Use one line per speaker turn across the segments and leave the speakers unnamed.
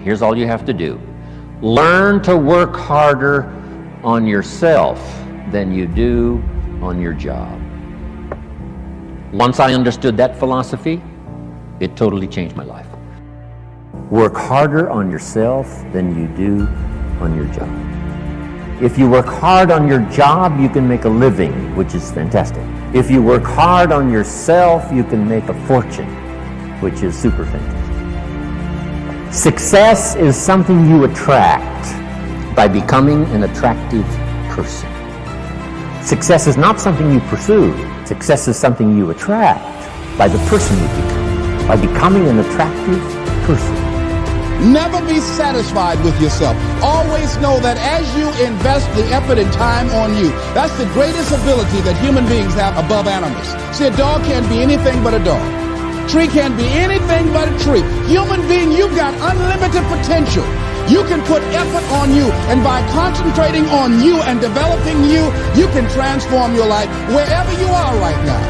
Here's all you have to do. Learn to work harder on yourself than you do on your job. Once I understood that philosophy, it totally changed my life. Work harder on yourself than you do on your job. If you work hard on your job, you can make a living, which is fantastic. If you work hard on yourself, you can make a fortune, which is super fantastic. Success is something you attract by becoming an attractive person. Success is not something you pursue. Success is something you attract by the person you become, by becoming an attractive person.
Never be satisfied with yourself. Always know that as you invest the effort and time on you, that's the greatest ability that human beings have above animals. See, a dog can't be anything but a dog. Tree can't be anything but a tree. Human being, you've got unlimited potential. You can put effort on you, and by concentrating on you and developing you, you can transform your life wherever you are right now.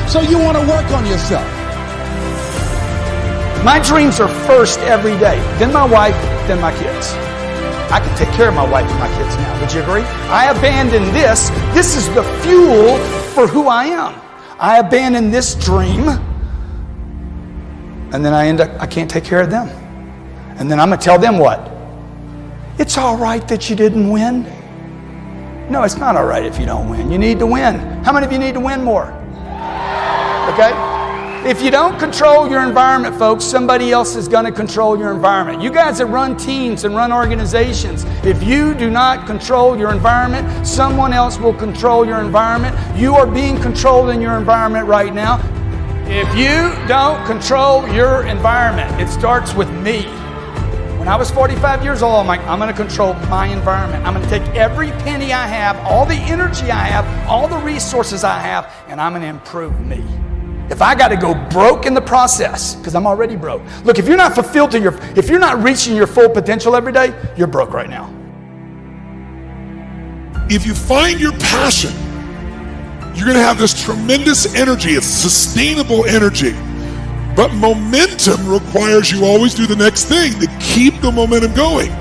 So you want to work on yourself.
My dreams are first every day, then my wife, then my kids. I can take care of my wife and my kids now. Would you agree? I abandon this. This is the fuel for who I am. I abandon this dream, and then I can't take care of them. And then I'm going to tell them what? It's all right that you didn't win. No, it's not all right if you don't win. You need to win. How many of you need to win more? Okay? If you don't control your environment, folks, somebody else is going to control your environment. You guys that run teams and run organizations, if you do not control your environment, someone else will control your environment. You are being controlled in your environment right now. If you don't control your environment, it starts with me. When I was 45 years old, I'm like, I'm going to control my environment. I'm going to take every penny I have, all the energy I have, all the resources I have, and I'm going to improve me. If I got to go broke in the process, because I'm already broke. Look, if you're not fulfilled if you're not reaching your full potential every day, you're broke right now.
If you find your passion, you're going to have this tremendous energy. It's sustainable energy. But momentum requires you always do the next thing to keep the momentum going.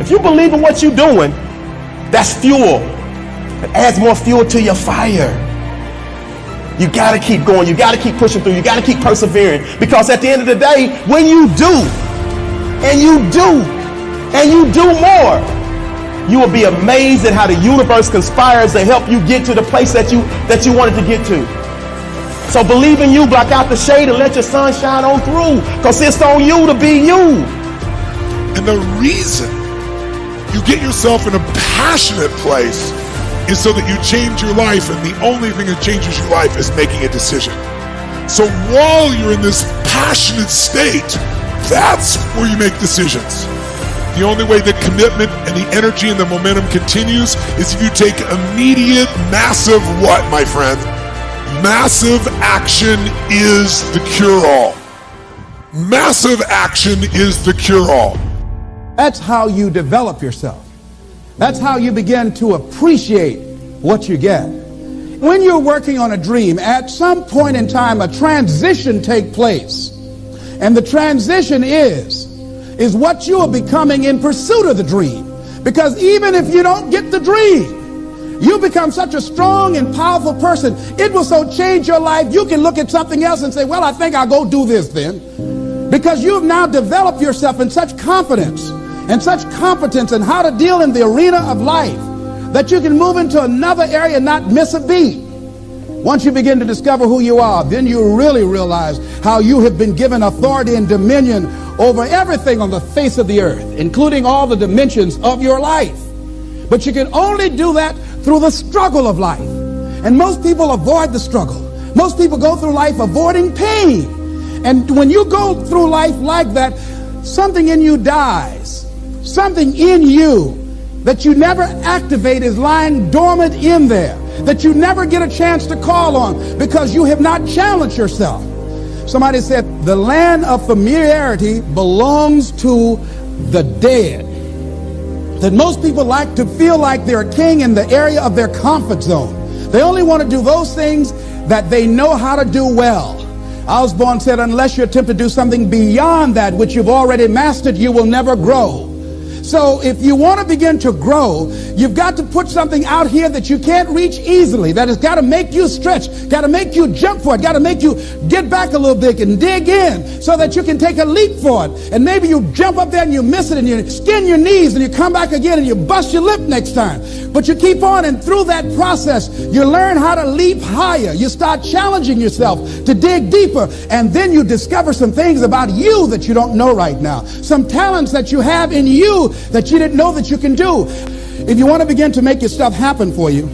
If you believe in what you're doing, that's fuel. It adds more fuel to your fire. You got to keep going. You got to keep pushing through. You got to keep persevering. Because at the end of the day, when you do, and you do, and you do more, you will be amazed at how the universe conspires to help you get to the place that you wanted to get to. So believe in you, block out the shade, and let your sun shine on through. Because it's on you to be you.
And the reason you get yourself in a passionate place is so that you change your life, and the only thing that changes your life is making a decision. So while you're in this passionate state, that's where you make decisions. The only way the commitment and the energy and the momentum continues is if you take immediate, massive what, my friend? Massive action is the cure-all. Massive action is the cure-all.
That's how you develop yourself. That's how you begin to appreciate what you get. When you're working on a dream, at some point in time, a transition takes place. And the transition is what you are becoming in pursuit of the dream. Because even if you don't get the dream, you become such a strong and powerful person. It will so change your life, you can look at something else and say, well, I think I'll go do this then. Because you've now developed yourself in such confidence and such competence in how to deal in the arena of life that you can move into another area and not miss a beat. Once you begin to discover who you are, then you really realize how you have been given authority and dominion over everything on the face of the earth, including all the dimensions of your life. But you can only do that through the struggle of life. And most people avoid the struggle. Most people go through life avoiding pain. And when you go through life like that, something in you dies. Something in you that you never activate is lying dormant in there, that you never get a chance to call on because you have not challenged yourself. Somebody said the land of familiarity belongs to the dead. That most people like to feel like they're a king in the area of their comfort zone. They only want to do those things that they know how to do well. Osborne said, unless you attempt to do something beyond that which you've already mastered, you will never grow. So if you want to begin to grow, you've got to put something out here that you can't reach easily, that has got to make you stretch, got to make you jump for it, got to make you get back a little bit and dig in so that you can take a leap for it. And maybe you jump up there and you miss it and you skin your knees and you come back again and you bust your lip next time. But you keep on, and through that process, you learn how to leap higher. You start challenging yourself to dig deeper, and then you discover some things about you that you don't know right now, some talents that you have in you that you didn't know that you can do. If you want to begin to make your stuff happen for you,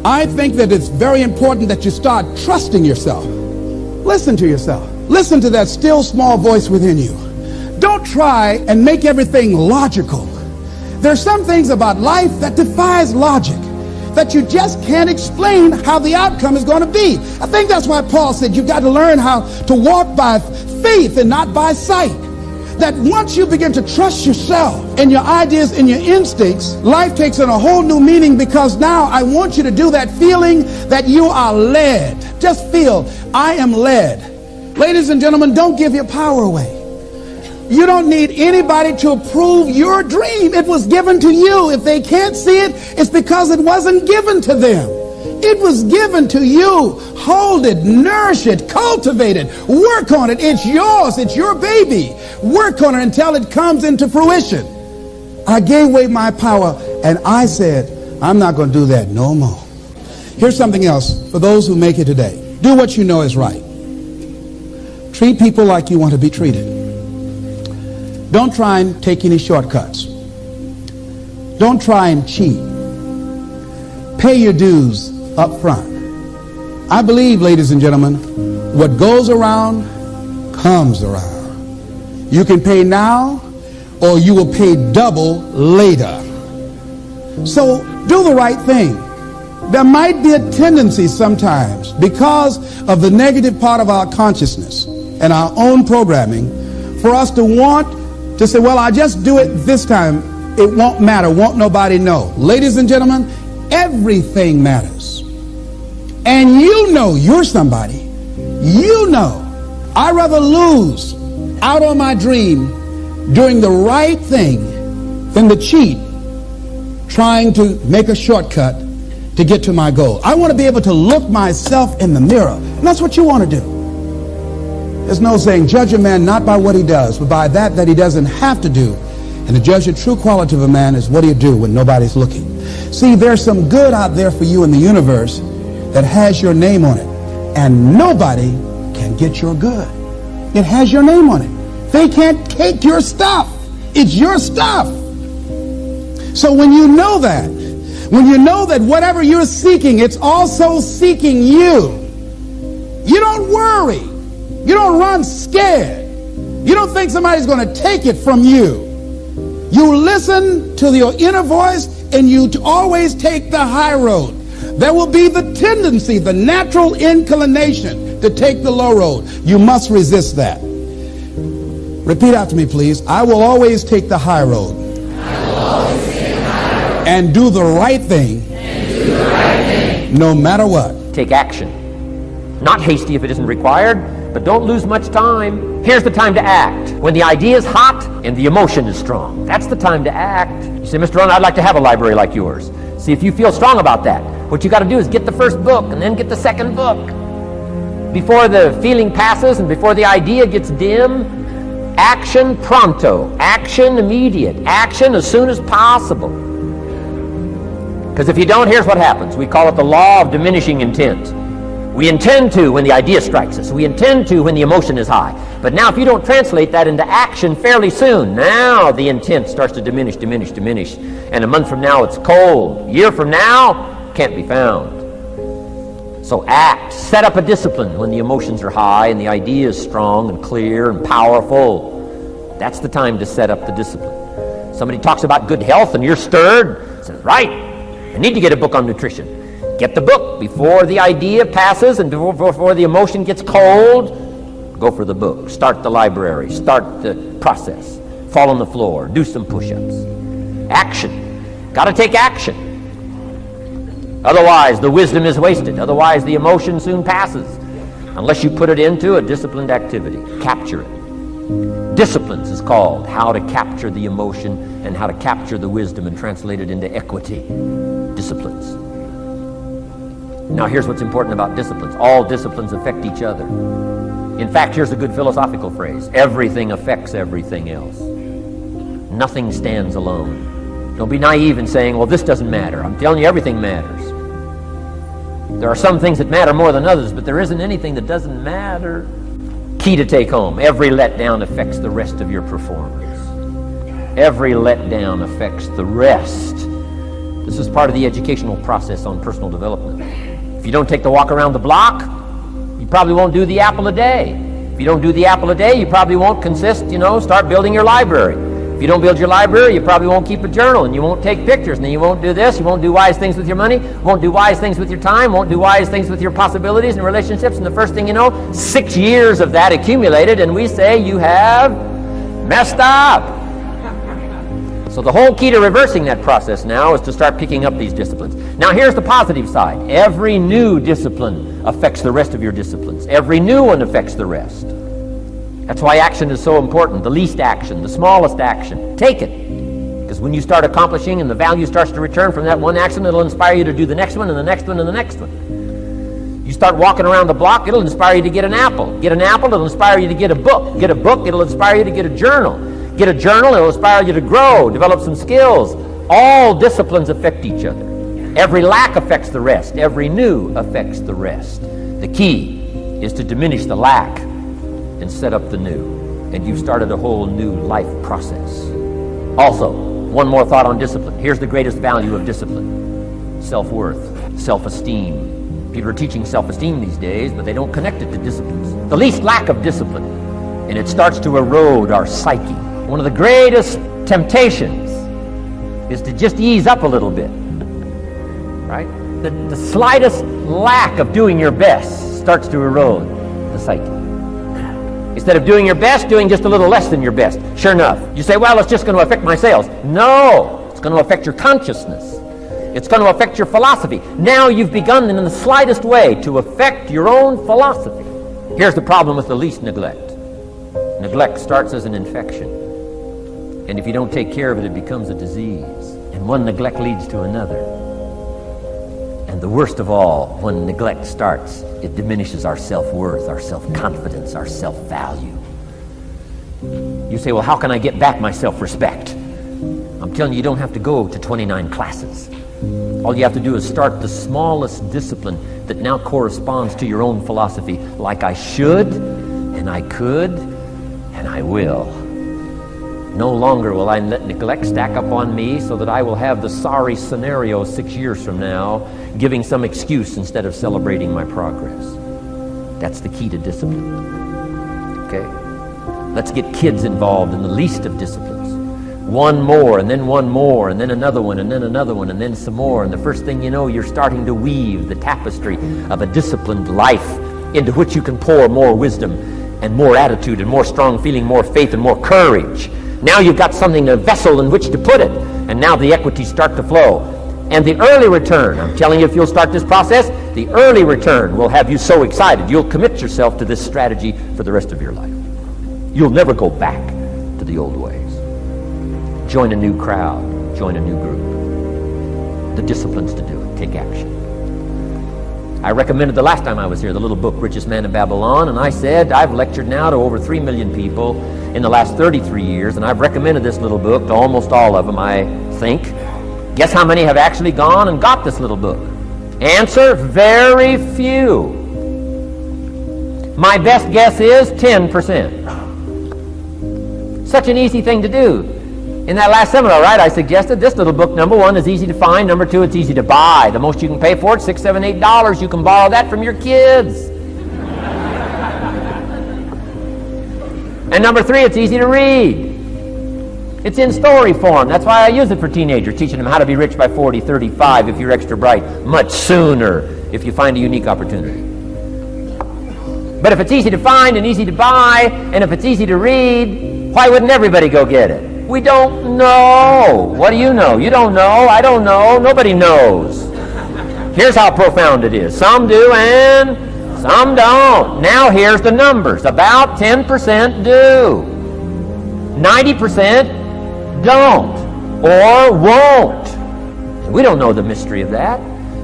I think that it's very important that you start trusting yourself. Listen to yourself. Listen to that still small voice within you. Don't try and make everything logical. There's some things about life that defies logic, that you just can't explain how the outcome is going to be. I think that's why Paul said you've got to learn how to walk by faith and not by sight. That once you begin to trust yourself and your ideas and your instincts, life takes on a whole new meaning, because now I want you to do that feeling that you are led. Just feel, I am led. Ladies and gentlemen, don't give your power away. You don't need anybody to approve your dream. It was given to you. If they can't see it, it's because it wasn't given to them. It was given to you. Hold it, nourish it, cultivate it, work on it. It's yours. It's your baby. Work on it until it comes into fruition. I gave away my power and I said, I'm not going to do that no more. Here's something else for those who make it today. Do what you know is right. Treat people like you want to be treated. Don't try and take any shortcuts. Don't try and cheat. Pay your dues up front. I believe, ladies and gentlemen, what goes around comes around. You can pay now, or you will pay double later. So do the right thing. There might be a tendency sometimes, because of the negative part of our consciousness and our own programming, for us to want to say, well, I'll just do it this time. It won't matter. Won't nobody know. Ladies and gentlemen, everything matters. And you know you're somebody. You know. I'd rather lose out on my dream doing the right thing than to cheat trying to make a shortcut to get to my goal. I want to be able to look myself in the mirror. And that's what you want to do. There's no saying, judge a man not by what he does, but by that he doesn't have to do. And to judge the true quality of a man is what do you do when nobody's looking. See, there's some good out there for you in the universe that has your name on it. And nobody can get your good. It has your name on it. They can't take your stuff. It's your stuff. So when you know that whatever you're seeking, it's also seeking you, you don't worry. You don't run scared. You don't think somebody's going to take it from you. You listen to your inner voice, and you always take the high road. There will be the tendency, the natural inclination to take the low road. You must resist that. Repeat after me, please. I will always take the high road. I will always take the high road. And do the right thing. And do the right thing. No matter what.
Take action. Not hasty if it isn't required, but don't lose much time. Here's the time to act. When the idea is hot and the emotion is strong. That's the time to act. You say, Mr. Ron, I'd like to have a library like yours. See, if you feel strong about that, what you got to do is get the first book and then get the second book. Before the feeling passes and before the idea gets dim, action pronto, action immediate, action as soon as possible. Because if you don't, here's what happens. We call it the law of diminishing intent. We intend to when the idea strikes us. We intend to when the emotion is high. But now if you don't translate that into action fairly soon, now the intent starts to diminish. And a month from now it's cold. A year from now, can't be found. So act. Set up a discipline when the emotions are high and the idea is strong and clear and powerful. That's the time to set up the discipline. Somebody talks about good health and you're stirred. Says, right, I need to get a book on nutrition. Get the book before the idea passes and before the emotion gets cold. Go for the book. Start the library. Start the process. Fall on the floor. Do some push-ups. Action. Got to take action. Otherwise, the wisdom is wasted. Otherwise, the emotion soon passes. unless you put it into a disciplined activity. Capture it. Disciplines is called how to capture the emotion and how to capture the wisdom and translate it into equity. Disciplines. Now here's what's important about disciplines. All disciplines affect each other. In fact, here's a good philosophical phrase. Everything affects everything else. Nothing stands alone. Don't be naive in saying, well, this doesn't matter. I'm telling you, everything matters. There are some things that matter more than others, but there isn't anything that doesn't matter. Key to take home. Every letdown affects the rest of your performance. Every letdown affects the rest. This is part of the educational process on personal development. If you don't take the walk around the block, you probably won't do the apple a day. If you don't do the apple a day, you probably won't start building your library. If you don't build your library, you probably won't keep a journal, and you won't take pictures, and then you won't do this, you won't do wise things with your money, won't do wise things with your time, won't do wise things with your possibilities and relationships, and the first thing you know, 6 years of that accumulated, and we say you have messed up. So the whole key to reversing that process now is to start picking up these disciplines. Now here's the positive side. Every new discipline affects the rest of your disciplines. Every new one affects the rest. That's why action is so important. The least action, the smallest action. Take it. Because when you start accomplishing and the value starts to return from that one action, it'll inspire you to do the next one and the next one and the next one. You start walking around the block, it'll inspire you to get an apple. Get an apple, it'll inspire you to get a book. Get a book, it'll inspire you to get a journal. Get a journal, it'll inspire you to grow, develop some skills. All disciplines affect each other. Every lack affects the rest. Every new affects the rest. The key is to diminish the lack and set up the new. And you've started a whole new life process. Also, one more thought on discipline. Here's the greatest value of discipline. Self-worth, self-esteem. People are teaching self-esteem these days, but they don't connect it to disciplines. The least lack of discipline, and it starts to erode our psyche. One of the greatest temptations is to just ease up a little bit, right? The slightest lack of doing your best starts to erode the psyche. Instead of doing your best, doing just a little less than your best. Sure enough, you say, well, it's just going to affect my sales. No, it's going to affect your consciousness. It's going to affect your philosophy. Now you've begun in the slightest way to affect your own philosophy. Here's the problem with the least neglect. Neglect starts as an infection. And if you don't take care of it, it becomes a disease. And one neglect leads to another. And the worst of all, when neglect starts, it diminishes our self-worth, our self-confidence, our self-value. You say, well, how can I get back my self-respect? I'm telling you, you don't have to go to 29 classes. All you have to do is start the smallest discipline that now corresponds to your own philosophy, like I should, and I could, and I will. No longer will I let neglect stack up on me so that I will have the sorry scenario 6 years from now, giving some excuse instead of celebrating my progress. That's the key to discipline. Okay? Let's get kids involved in the least of disciplines. One more, and then one more, and then another one, and then another one, and then some more. And the first thing you know, you're starting to weave the tapestry of a disciplined life into which you can pour more wisdom and more attitude and more strong feeling, more faith and more courage. Now you've got something, a vessel in which to put it, and now the equities start to flow. And the early return, I'm telling you, if you'll start this process, the early return will have you so excited, you'll commit yourself to this strategy for the rest of your life. You'll never go back to the old ways. Join a new crowd, join a new group. The disciplines to do it, take action. I recommended the last time I was here, the little book, Richest Man in Babylon, and I said, I've lectured now to over 3 million people in the last 33 years, and I've recommended this little book to almost all of them, I think. Guess how many have actually gone and got this little book? Answer, very few. My best guess is 10%. Such an easy thing to do. In that last seminar, right, I suggested this little book, number one, is easy to find. Number two, it's easy to buy. The most you can pay for it, $6, $7, $8. You can borrow that from your kids. And number three, it's easy to read. It's in story form. That's why I use it for teenagers, teaching them how to be rich by 40, 35 if you're extra bright, much sooner if you find a unique opportunity. But if it's easy to find and easy to buy, and if it's easy to read, why wouldn't everybody go get it? We don't know. What do you know? You don't know. I don't know. Nobody knows. Here's how profound it is. Some do and Some don't. Now here's the numbers. About 10% do. 90% don't or won't. We don't know the mystery of that.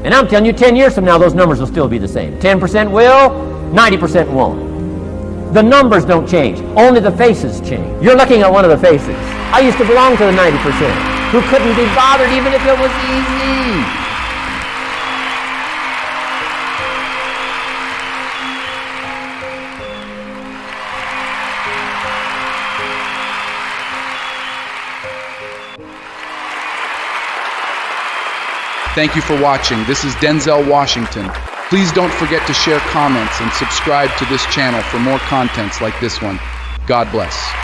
And I'm telling you, 10 years from now, those numbers will still be the same. 10% will, 90% won't. The numbers don't change. Only the faces change. You're looking at one of the faces. I used to belong to the 90% who couldn't be bothered even if it was easy.
Thank you for watching. This is Denzel Washington. Please don't forget to share comments and subscribe to this channel for more contents like this one. God bless.